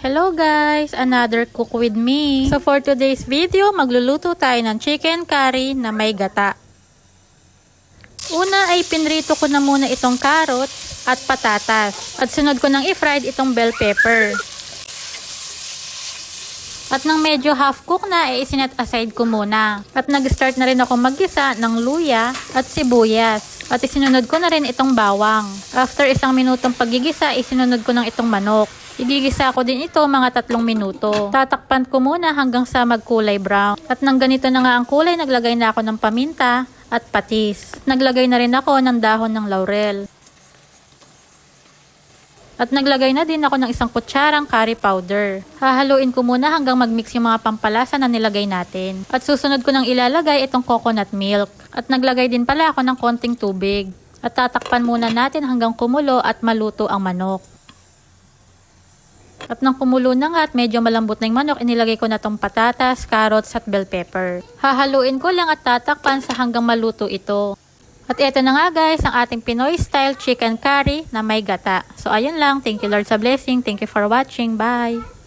Hello guys! Another cook with me. So for today's video, magluluto tayo ng chicken curry na may gata. Una ay pinrito ko na muna itong carrot at patatas. At sunod ko nang i-fried itong bell pepper. At nang medyo half cook na, ay isinet aside ko muna. At nag-start na rin ako maggisa ng luya at sibuyas. At isinunod ko na rin itong bawang. After 1 minutong paggigisa, isinunod ko ng itong manok. Igigisa ko din ito mga 3 minuto. Tatakpan ko muna hanggang sa magkulay brown. At nang ganito na nga ang kulay, naglagay na ako ng paminta at patis. At naglagay na rin ako ng dahon ng laurel. At naglagay na din ako ng 1 kutsarang curry powder. Hahaluin ko muna hanggang magmix yung mga pampalasa na nilagay natin. At susunod ko nang ilalagay itong coconut milk. At naglagay din pala ako ng konting tubig. At tatakpan muna natin hanggang kumulo at maluto ang manok. At nang kumulo na nga at medyo malambot na yung manok, inilagay ko na tong patatas, carrots at bell pepper. Hahaluin ko lang at tatakpan sa hanggang maluto ito. At eto na nga guys, ang ating Pinoy style chicken curry na may gata. So ayun lang, thank you Lord sa blessing, thank you for watching, bye!